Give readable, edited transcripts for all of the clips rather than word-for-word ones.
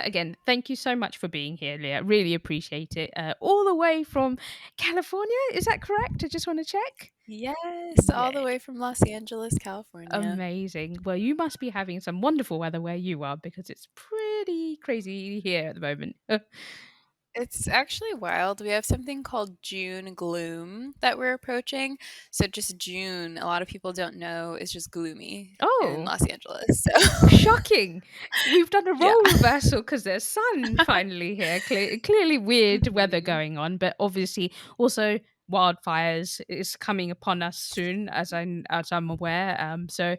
Again, thank you so much for being here, Leah. Really appreciate it. All the way from California, is that correct? I just want to check. Yes, all the Yeah, way from Los Angeles, California. amazing. Well, you must be having some wonderful weather where you are because it's pretty crazy here at the moment. It's actually wild. We have something called June gloom that we're approaching. So just June, a lot of people don't know, is just gloomy in Oh, Los Angeles. So shocking. We've done a yeah. role reversal because there's sun finally here. Clearly weird weather Mhm. going on, but obviously also wildfires is coming upon us soon, as I'm aware. So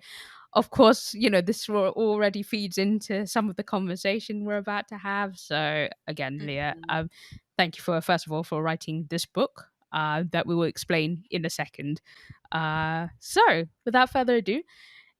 of course, this already feeds into some of the conversation we're about to have. So again, Leah, Mhm. thank you for first of all for writing this book that we will explain in a second. So without further ado,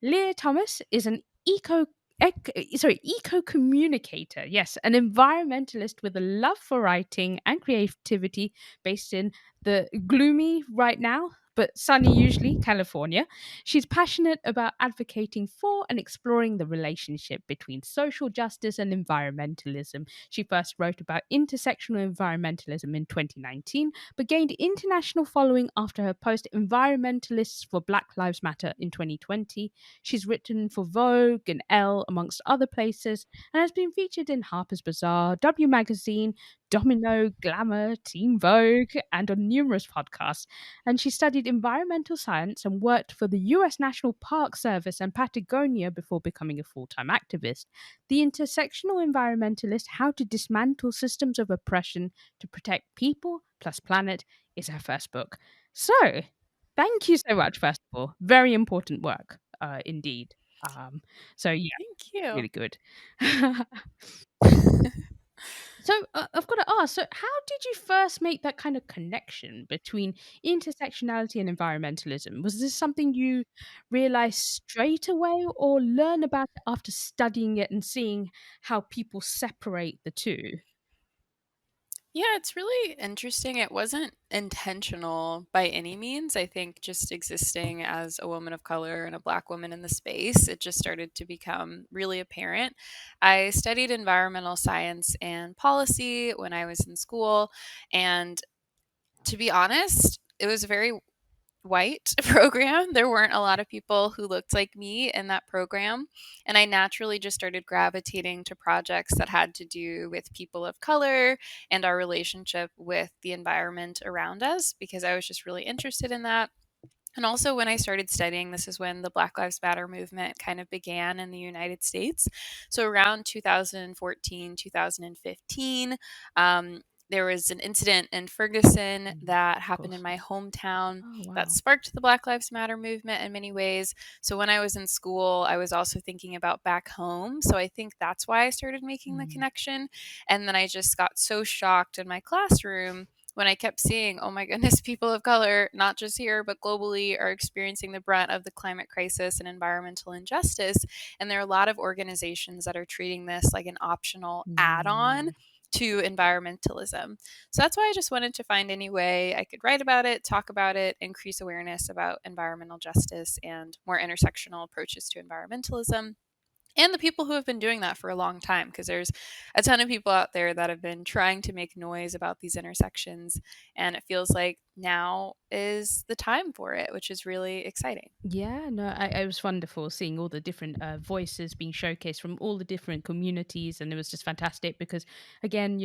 Leah Thomas is an eco-communicator. Yes, an environmentalist with a love for writing and creativity, based in the gloomy right now, but sunny usually California. She's passionate about advocating for and exploring the relationship between social justice and environmentalism. She first wrote about intersectional environmentalism in 2019, but gained international following after her post Environmentalists for Black Lives Matter in 2020. She's written for Vogue and Elle, amongst other places, and has been featured in Harper's Bazaar, W Magazine, Domino, Glamour, Teen Vogue, and on numerous podcasts. And she studied environmental science and worked for the US National Park Service and Patagonia before becoming a full time activist. The Intersectional Environmentalist: How to Dismantle Systems of Oppression to Protect People plus Planet is her first book. So, thank you so much, first of all. Very important work, indeed. So yeah, Thank you. really good. So I've got to ask. So, how did you first make that kind of connection between intersectionality and environmentalism? Was this something you realized straight away, or learn about it after studying it and seeing how people separate the two? Yeah, it's really interesting. It wasn't intentional by any means. I think just existing as a woman of color and a Black woman in the space, it just started to become really apparent. I studied environmental science and policy when I was in school. And to be honest, it was a very white program. There weren't a lot of people who looked like me in that program. And I naturally just started gravitating to projects that had to do with people of color and our relationship with the environment around us because I was just really interested in that. And also, when I started studying, this is when the Black Lives Matter movement kind of began in the United States. So, around 2014, 2015, there was an incident in Ferguson Mm, that of happened in course. my hometown Oh that wow. sparked the Black Lives Matter movement in many ways. So, when I was in school, I was also thinking about back home. So, I think that's why I started making the Mm, connection. And then I just got so shocked in my classroom when I kept seeing, oh my goodness, people of color, not just here, but globally, are experiencing the brunt of the climate crisis and environmental injustice. And there are a lot of organizations that are treating this like an optional add on mm. to environmentalism. So that's why I just wanted to find any way I could write about it, talk about it, increase awareness about environmental justice and more intersectional approaches to environmentalism and the people who have been doing that for a long time because there's a ton of people out there that have been trying to make noise about these intersections and it feels like now is the time for it, which is really exciting. Yeah, no, it was wonderful seeing all the different voices being showcased from all the different communities, and it was just fantastic because, again,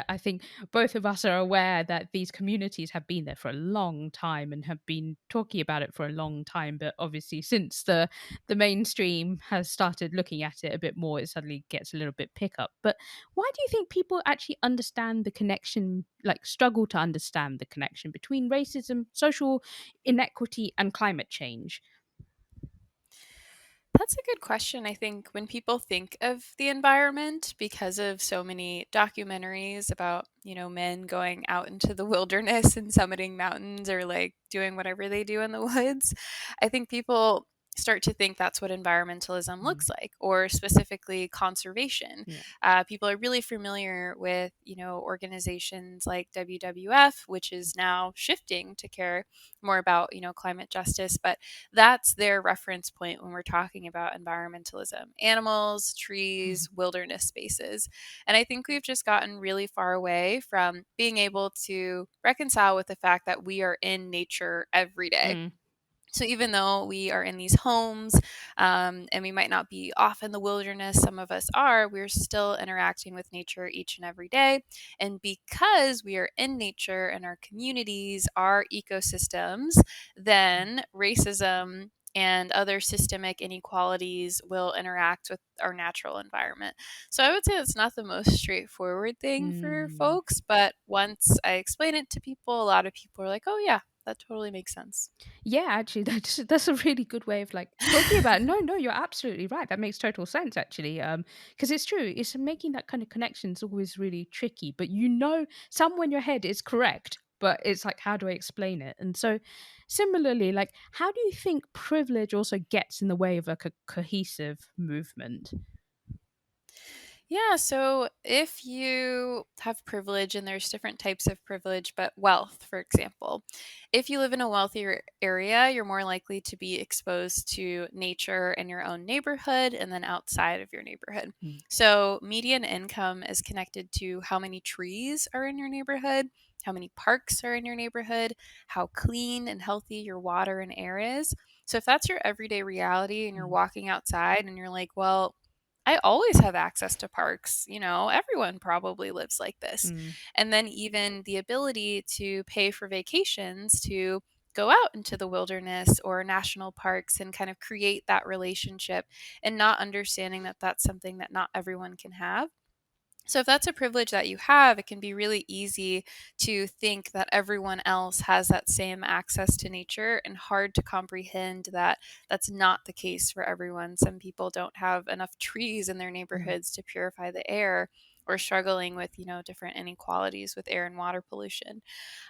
I think both of us are aware that these communities have been there for a long time and have been talking about it for a long time. But obviously, since the mainstream has started looking at it a bit more, it suddenly gets a little bit pickup. But why do you think people actually understand the connection, like struggle to understand the connection between racism, social inequity, and climate change? That's a good question. I think when people think of the environment, because of so many documentaries about, men going out into the wilderness and summiting mountains or like doing whatever they do in the woods, I think people start to think that's what environmentalism Mm. looks like, or specifically conservation. Yeah. People are really familiar with, organizations like WWF, which is now shifting to care more about, climate justice, but that's their reference point when we're talking about environmentalism: animals, Mm. trees, wilderness spaces. And I think we've just gotten really far away from being able to reconcile with the fact that we are in nature every day. Mm. So even though we are in these homes, and we might not be off in the wilderness, some of us are, we're still interacting with nature each and every day. And because we are in nature and our communities are ecosystems, Mm. then racism and other systemic inequalities will interact with our natural environment. So I would say it's not the most straightforward thing for Mm. folks, but once I explain it to people, a lot of people are like, oh, yeah, that totally makes sense. Yeah, actually, that's a really good way of like talking about it. No, no, you're absolutely right. That makes total sense, actually. Because it's true. It's making that kind of connection is always really tricky. But somewhere in your head is correct. But it's like, how do I explain it? And so, similarly, like, how do you think privilege also gets in the way of a cohesive movement? Yeah, so if you have privilege, and there's different types of privilege, but wealth, for example, if you live in a wealthier area, you're more likely to be exposed to nature in your own neighborhood and then outside of your neighborhood. Mm. So, median income is connected to how many trees are in your neighborhood, how many parks are in your neighborhood, how clean and healthy your water and air is. So, if that's your everyday reality and you're Mm. walking outside and you're like, well, I always have access to parks. Everyone probably lives like this. Mm. And then even the ability to pay for vacations to go out into the wilderness or national parks and kind of create that relationship, and not understanding that that's something that not everyone can have. So, if that's a privilege that you have, it can be really easy to think that everyone else has that same access to nature, and hard to comprehend that that's not the case for everyone. Some people don't have enough trees in their Mm. neighborhoods to purify the air, or struggling with, different inequalities with air and water pollution.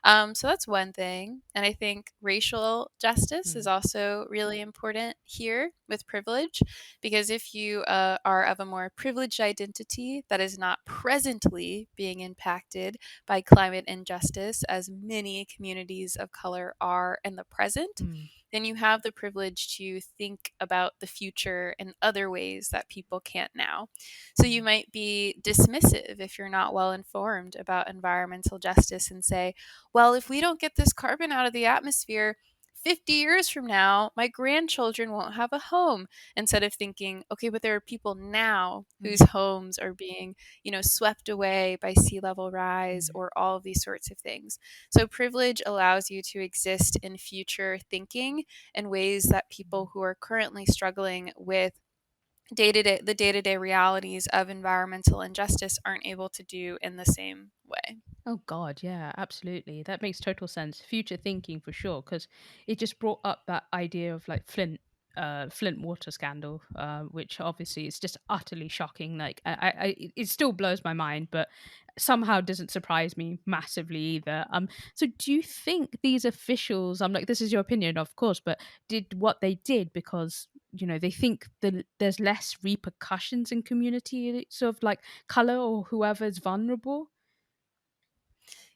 So that's one thing. And I think racial justice is Mm. also really important here with privilege, because if you are of a more privileged identity that is not presently being impacted by climate injustice, as many communities of color are in the present, Mm. then you have the privilege to think about the future in other ways that people can't now. So you Mm. might be dismissive if you're not well informed about environmental justice, and say, well, if we don't get this carbon out of the atmosphere, 50 years from now, my grandchildren won't have a home. Instead of thinking, okay, but there are people now whose Mm. homes are being, swept away by sea level rise, Mm. or all of these sorts of things. So privilege allows you to exist in future thinking in ways that people who are currently struggling with the day-to-day realities of environmental injustice aren't able to do in the same way. Oh God, yeah, absolutely. That makes total sense. Future thinking for sure, because it just brought up that idea of like Flint water scandal, which obviously is just utterly shocking. Like, it still blows my mind, but somehow doesn't surprise me massively either. So do you think these officials? I'm like, this is your opinion, of course, but did what they did because they think that there's less repercussions in community, sort of like color or whoever's vulnerable?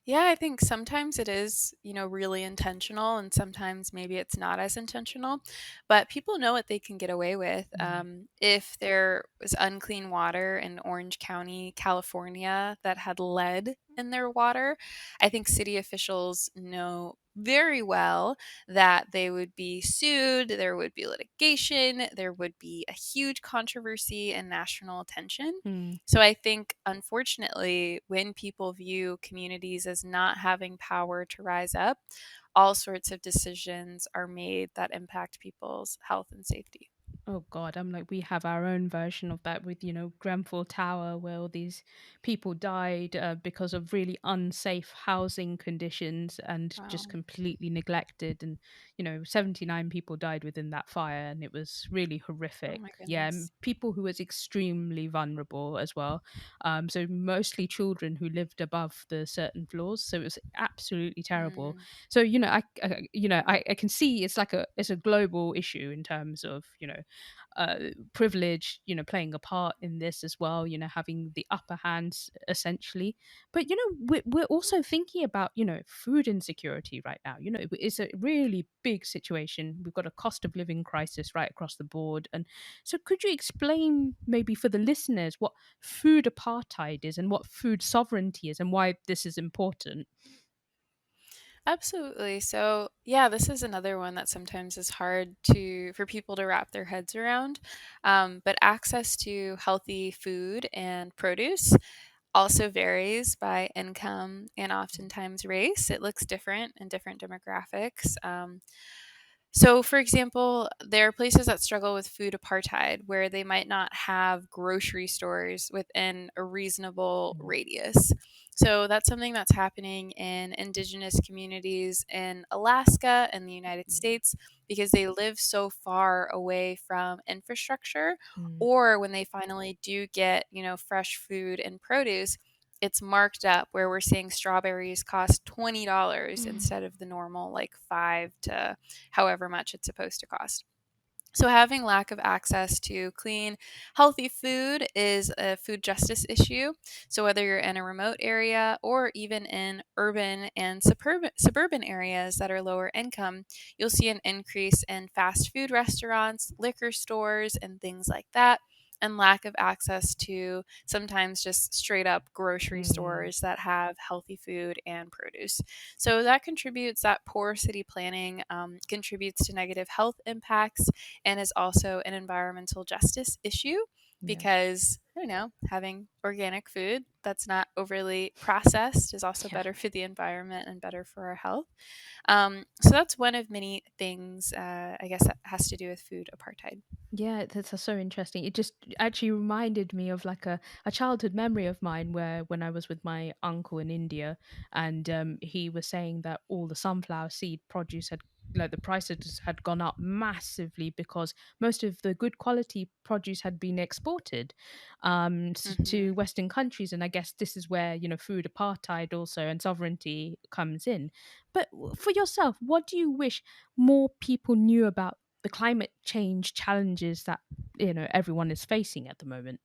Yeah, I think sometimes it is, really intentional, and sometimes maybe it's not as intentional. But people know what they can get away with. Mm. If there was unclean water in Orange County, California, that had lead in their water, I think city officials know very well that they would be sued, there would be litigation, there would be a huge controversy and national attention. Mm. So I think, unfortunately, when people view communities as not having power to rise up, all sorts of decisions are made that impact people's health and safety. Oh God, I'm like, we have our own version of that with, Grenfell Tower, where all these people died because of really unsafe housing conditions and just Wow. completely neglected. And, 79 people died within that fire, and it was really Oh horrific. my Yeah, goodness. people who was extremely vulnerable as well. So mostly children who lived above the certain floors. So it was absolutely terrible. Mm. So I can see it's a global issue in terms of privilege, playing a part in this as well, having the upper hands essentially. But, we're also thinking about, food insecurity right now. It's a really big situation. We've got a cost of living crisis right across the board. And so, could you explain maybe for the listeners what food apartheid is and what food sovereignty is and why this is important? Absolutely. So, yeah, this is another one that sometimes is hard for people to wrap their heads around. But access to healthy food and produce also varies by income and oftentimes race. It looks different in different demographics. So, for example, there are places that struggle with food apartheid where they might not have grocery stores within a reasonable Mm, radius. So, that's something that's happening in indigenous communities in Alaska and the United yeah. States because they live so far away from infrastructure. Mm, Or when they finally do get, fresh food and produce, it's marked up where we're seeing strawberries cost $20 mm, instead of the normal like 5 to however much it's supposed to cost. So, having lack of access to clean, healthy food is a food justice issue. So, whether you're in a remote area or even in urban and suburban areas that are lower income, you'll see an increase in fast food restaurants, liquor stores, and things like that. And lack of access to sometimes just straight up grocery mm, stores that have healthy food and produce. So that that poor city planning contributes to negative health impacts and is also an environmental justice issue yeah. because I don't know, having organic food that's not overly processed is also Yeah. better for the environment and better for our health. So that's one of many things, I guess, that has to do with food apartheid. Yeah, that's so interesting. It just actually reminded me of like a childhood memory of mine where when I was with my uncle in India, and he was saying that all the sunflower seed produce had, like, the prices had gone up massively because most of the good quality produce had been exported to Hmm. Western countries. And I guess this is where, food apartheid also and sovereignty comes in. But for yourself, what do you wish more people knew about the climate change challenges that everyone is facing at the moment?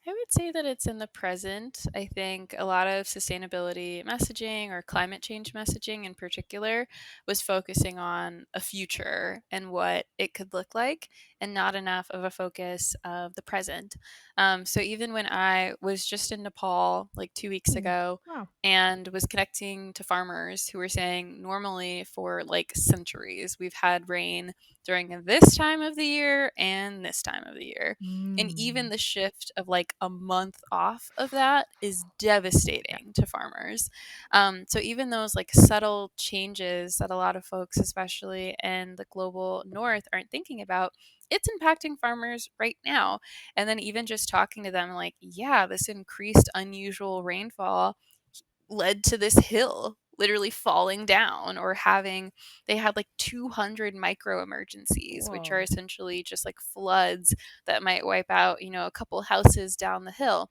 I would say that it's in the present. I think a lot of sustainability messaging or climate change messaging in particular was focusing on a future and what it could look like, and not enough of a focus of the present. So even when I was just in Nepal like 2 weeks Mm. ago Wow. and was connecting to farmers who were saying normally for like centuries we've had rain during this time of the year and this time of the year, and even Mm. the shift of like a month off of that is Yeah. devastating to farmers. So even those like subtle changes that a lot of folks, especially in the global north, aren't thinking about, it's impacting farmers right now. And then even just talking to them, like, yeah, this increased unusual rainfall led to this hill literally falling down or having they had like 200 micro emergencies, which are Whoa. essentially just like floods that might wipe out, a couple houses down the hill.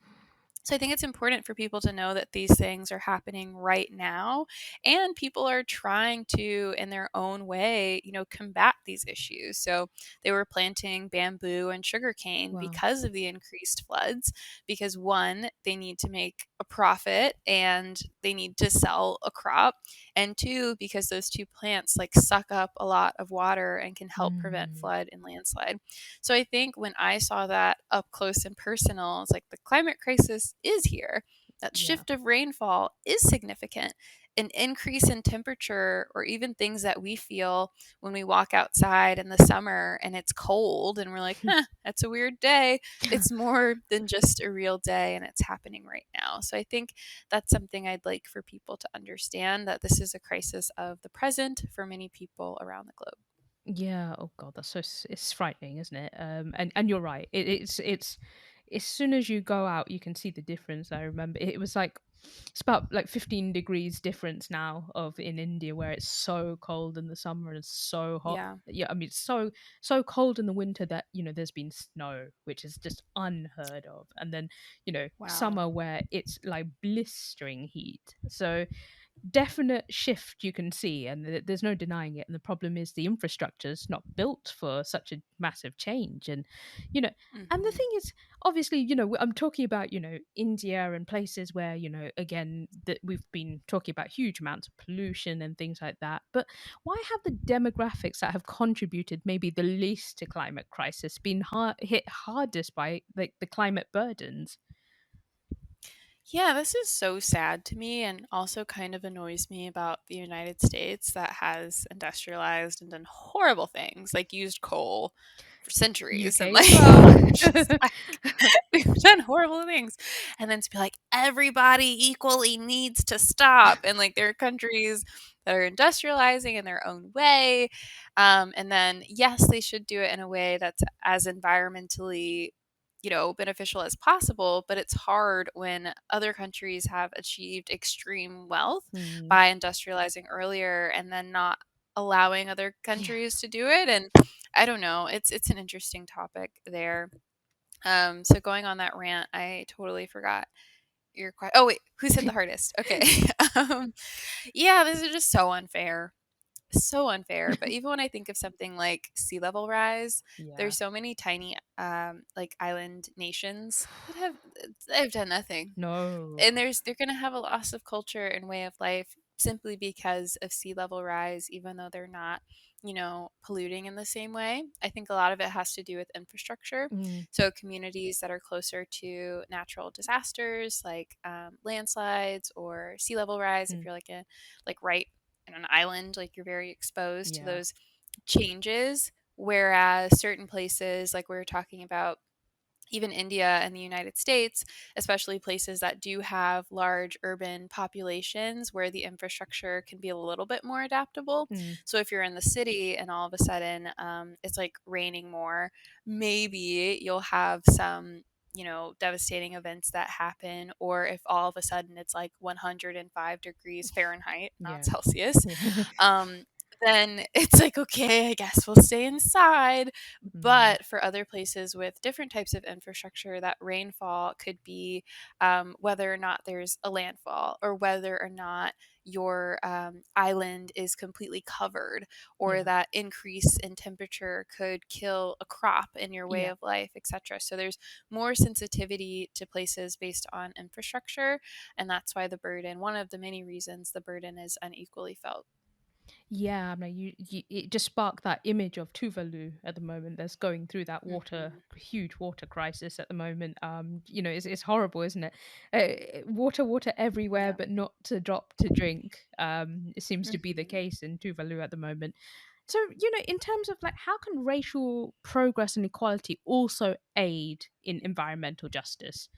So I think it's important for people to know that these things are happening right now, and people are trying to, in their own way, combat these issues. So they were planting bamboo and sugarcane Wow. because of the increased floods, because one, they need to make a profit and they need to sell a crop, and two, because those two plants like suck up a lot of water and can help prevent Mm. flood and landslide. So I think when I saw that up close and personal, it's like the climate crisis is here. That Yeah. shift of rainfall is significant. An increase in temperature, or even things that we feel when we walk outside in the summer and it's cold and we're like, that's a weird day. It's more than just a real day, and it's happening right now. So I think that's something I'd like for people to understand, that this is a crisis of the present for many people around the globe. Yeah. Oh God, that's it's frightening, isn't it? And you're right. It's as soon as you go out, you can see the difference. I remember it was like It's about like 15 degrees difference now of in India, where it's so cold in the summer and it's so hot. Yeah. Yeah, I mean it's so cold in the winter that there's been snow, which is just unheard of. And then Wow. summer where it's like blistering heat. So definite shift you can see, and there's no denying it. And the problem is the infrastructure's not built for such a massive change. And you know and the Hmm. thing is, obviously, I'm talking about India and places where again that we've been talking about huge amounts of pollution and things like that. But why have the demographics that have contributed maybe the least to climate crisis been hit hardest by like the climate burdens? Yeah, this is so sad to me and also kind of annoys me about the United States that has industrialized and done horrible things, like used coal for centuries and UK like as well. just like we've done horrible things. And then to be like everybody equally needs to stop, and like there are countries that are industrializing in their own way. And then yes, they should do it in a way that's as environmentally beneficial as possible, but it's hard when other countries have achieved extreme wealth Hmm. by industrializing earlier and then not allowing other Yeah. countries to do it. And I don't know, it's an interesting topic there. So going on that rant, I totally forgot your question. Oh wait, who said the hardest? Okay. um, yeah, this is just so unfair, so unfair. But even when I think of something like sea level rise, Yeah. there's so many tiny like island nations that have done nothing, No. and they're going to have a loss of culture and way of life simply because of sea level rise, even though they're not polluting in the same way. I think a lot of it has to do with infrastructure. Mm, So communities that are closer to natural disasters like landslides or sea level rise, if mm, you're like right in an island, like you're very exposed to yeah. those changes, whereas certain places like we were talking about, even India and the United States, especially places that do have large urban populations where the infrastructure can be a little bit more adaptable. Mm, So if you're in the city and all of a sudden it's like raining more, maybe you'll have some devastating events that happen. Or if all of a sudden it's like 105 degrees Fahrenheit, not yeah. Celsius, Yeah. um, then it's like, okay, I guess we'll stay inside. Mm, But for other places with different types of infrastructure, that rainfall could be whether or not there's a landfall, or whether or not your island is completely covered, or yeah. that increase in temperature could kill a crop in your way Yeah. of life, etc. So there's more sensitivity to places based on infrastructure, and that's why one of the many reasons the burden is unequally felt. Yeah, I mean, it just sparked that image of Tuvalu at the moment. That's going through that Hmm. huge water crisis at the moment. It's horrible, isn't it? Water everywhere, Yeah. but not to drop to drink. It seems to be the Hmm. case in Tuvalu at the moment. So, in terms of like, how can racial progress and equality also aid in environmental justice?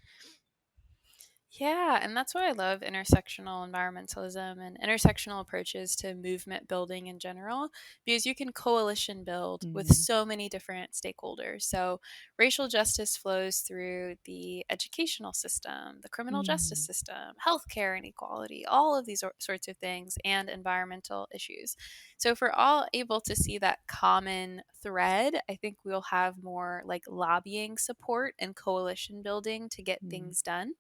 Yeah, and that's why I love intersectional environmentalism and intersectional approaches to movement building in general, because you can coalition build with Mm, so many different stakeholders. So, racial justice flows through the educational system, the criminal justice mm, system, healthcare inequality, all of these sorts of things, and environmental issues. So, if we're all able to see that common thread, I think we'll have more like lobbying support and coalition building to get mm, things done.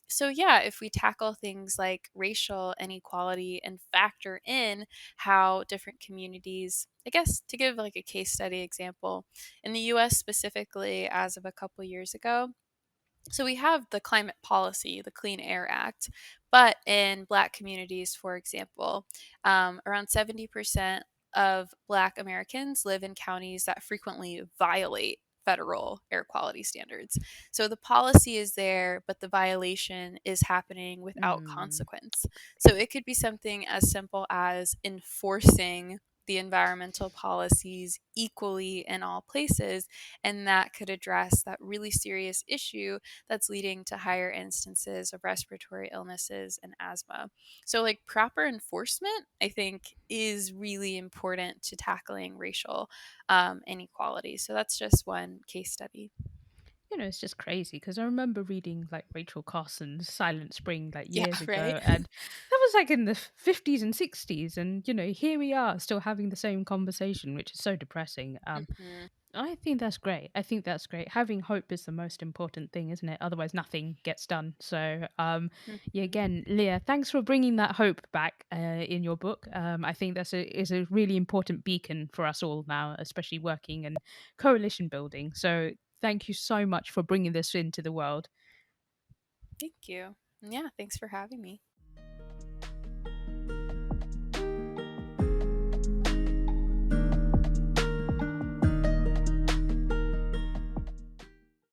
So yeah, if we tackle things like racial inequality and factor in how different communities, I guess to give like a case study example, in the US specifically, as of a couple years ago, so we have the climate policy, the Clean Air Act, but in Black communities, for example, around 70% of Black Americans live in counties that frequently violate federal air quality standards. So the policy is there, but the violation is happening without mm. consequence. So it could be something as simple as enforcing the environmental policies equally in all places, and that could address that really serious issue that's leading to higher instances of respiratory illnesses and asthma. So, like, proper enforcement, I think, is really important to tackling racial inequality. So, that's just one case study. It's just crazy because I remember reading like Rachel Carson's Silent Spring like Yeah, years right? ago, and that was like in the 50s and 60s, and here we are still having the same conversation, which is so depressing. Mhm. I think that's great. I think that's great. Having hope is the most important thing, isn't it? Otherwise, nothing gets done. So, yeah, Mhm. again, Leah, thanks for bringing that hope back in your book. I think that's is a really important beacon for us all now, especially working and coalition building. So, thank you so much for bringing this into the world. Thank you. Yeah, thanks for having me.